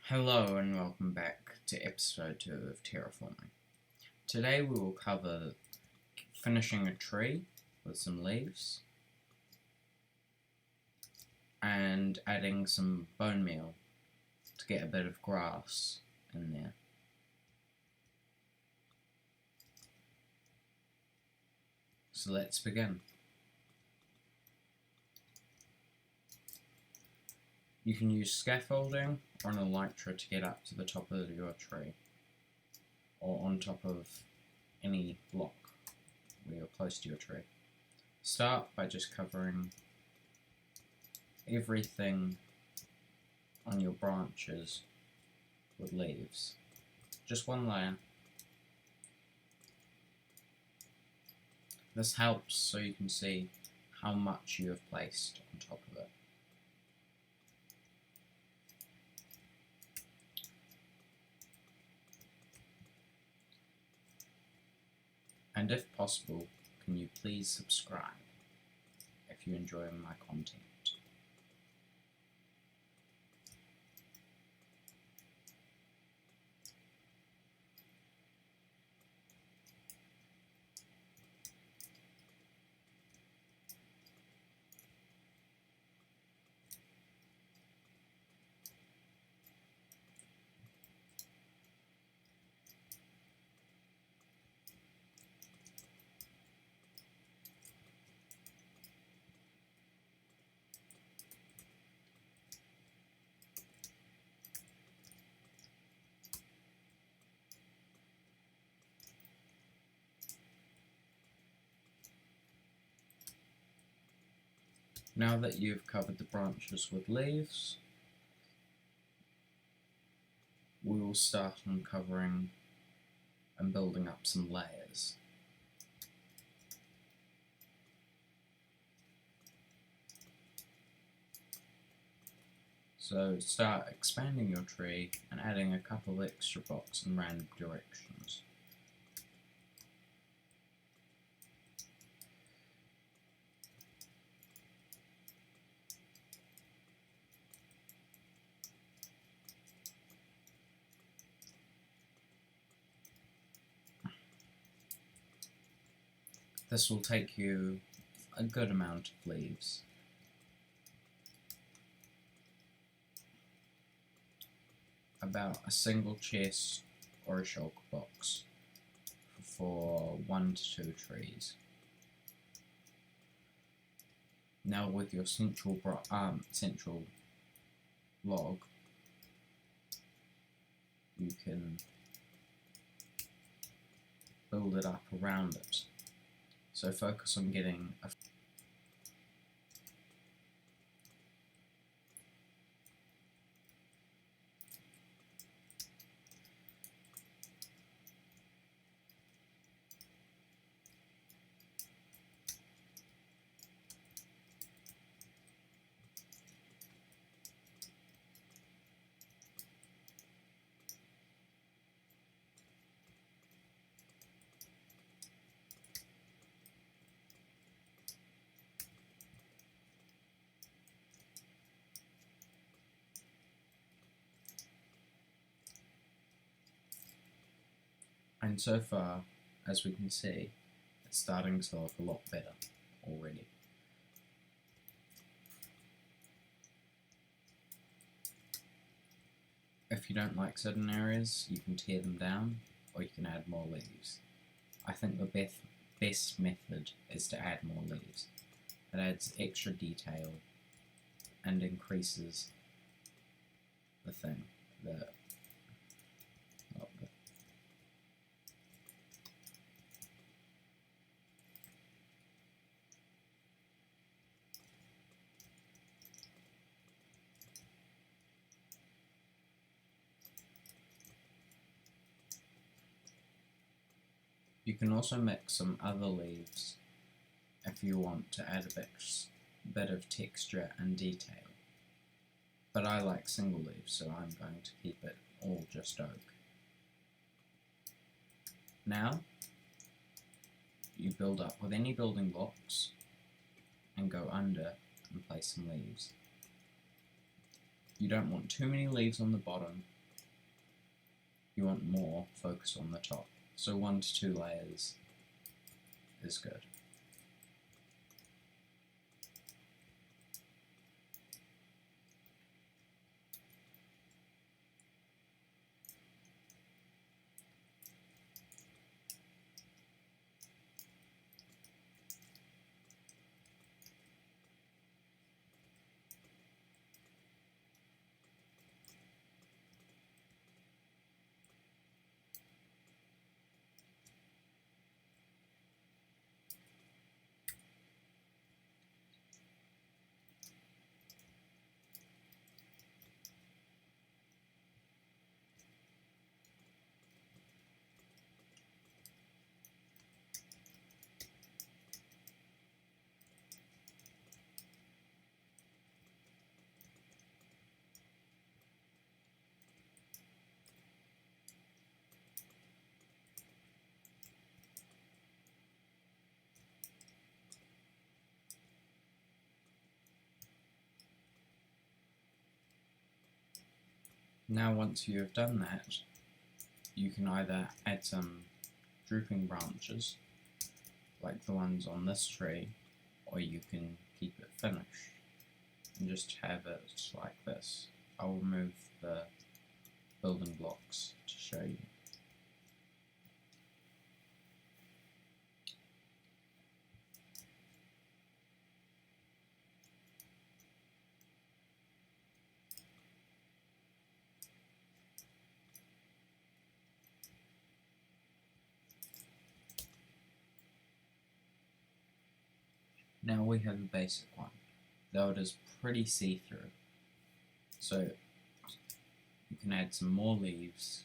Hello and welcome back to episode 2 of terraforming. Today we will cover finishing a tree with some leaves and adding some bone meal to get a bit of grass in there. So let's begin. You can use scaffolding or an elytra to get up to the top of your tree, or on top of any block where you're close to your tree. Start by just covering everything on your branches with leaves. Just one layer. This helps so you can see how much you have placed on top of it. And if possible, can you please subscribe if you enjoy my content. Now that you've covered the branches with leaves, we will start on covering and building up some layers. So start expanding your tree and adding a couple of extra blocks in random directions. This will take you a good amount of leaves. About a single chest or a shulk box for 1 to 2 trees. Now with your central log, you can build it up around it. So focus on getting a And so far, as we can see, it's starting to look a lot better already. If you don't like certain areas, you can tear them down, or you can add more leaves. I think the best method is to add more leaves. It adds extra detail and increases the thing, You can also mix some other leaves if you want to add a bit of texture and detail. But I like single leaves, so I'm going to keep it all just oak. Now, you build up with any building blocks and go under and place some leaves. You don't want too many leaves on the bottom you want more, focus on the top. So 1 to 2 layers is good. Now once you have done that, you can either add some drooping branches, like the ones on this tree, or you can keep it finished and just have it like this. I'll remove the building blocks to show you. Now we have a basic one, though it is pretty see-through. So you can add some more leaves,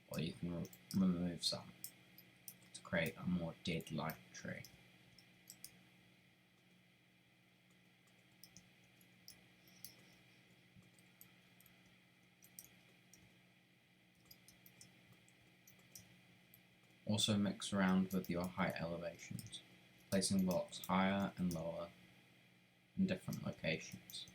or you can remove some to create a more dead-like tree. Also mix around with your height elevations, placing blocks higher and lower in different locations.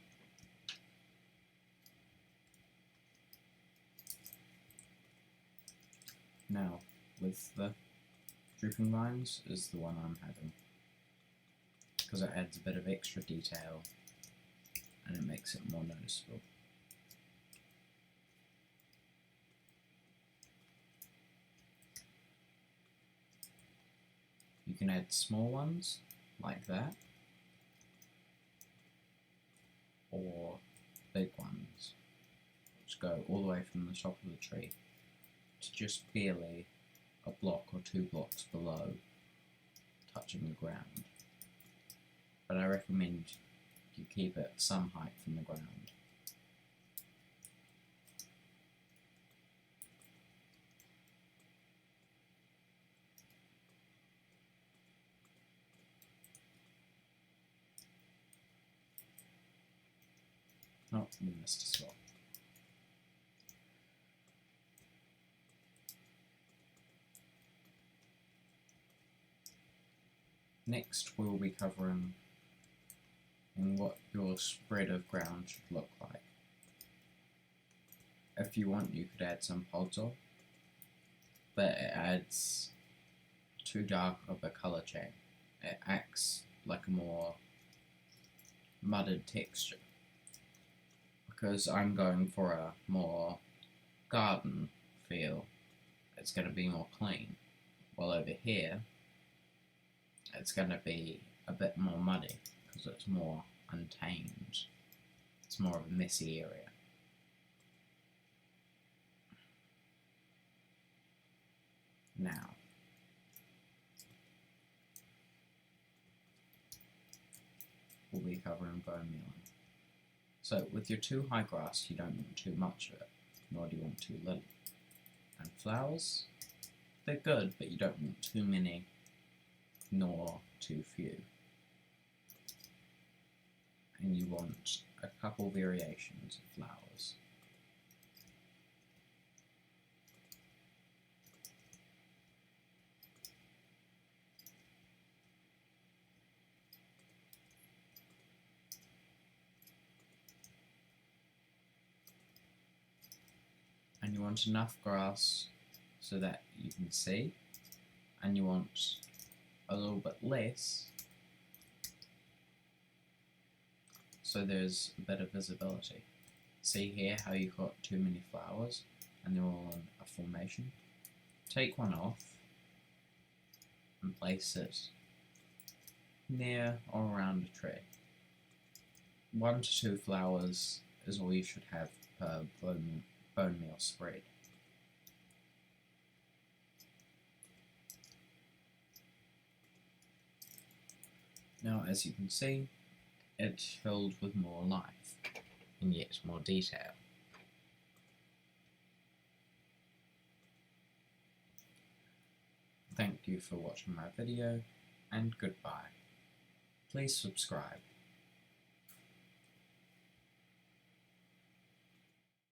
Now, with the drooping vines is the one I'm having, because it adds a bit of extra detail and it makes it more noticeable. You can add small ones, like that, or big ones, which go all the way from the top of the tree to just barely a block or 2 blocks below touching the ground. But I recommend you keep it some height from the ground. Oh, we missed a spot. Next we'll be covering what your spread of ground should look like. If you want, you could add some pods of, but it adds too dark of a colour change. It acts like a more mudded texture, because I'm going for a more garden feel. It's going to be more clean, while over here it's going to be a bit more muddy because it's more untamed. It's more of a messy area. Now, we'll be covering bone mealing. So with your too high grass, you don't want too much of it, nor do you want too little. And flowers, they're good, but you don't want too many, nor too few. And you want a couple variations of flowers. And You want enough grass so that you can see, and you want a little bit less so there's a bit of visibility. See here how you've got too many flowers and they're all in a formation? Take one off and place it near or around a tree. 1 to 2 flowers is all you should have per bone meal spread. Now, as you can see, it's filled with more life and yet more detail. Thank you for watching my video, and goodbye. Please subscribe.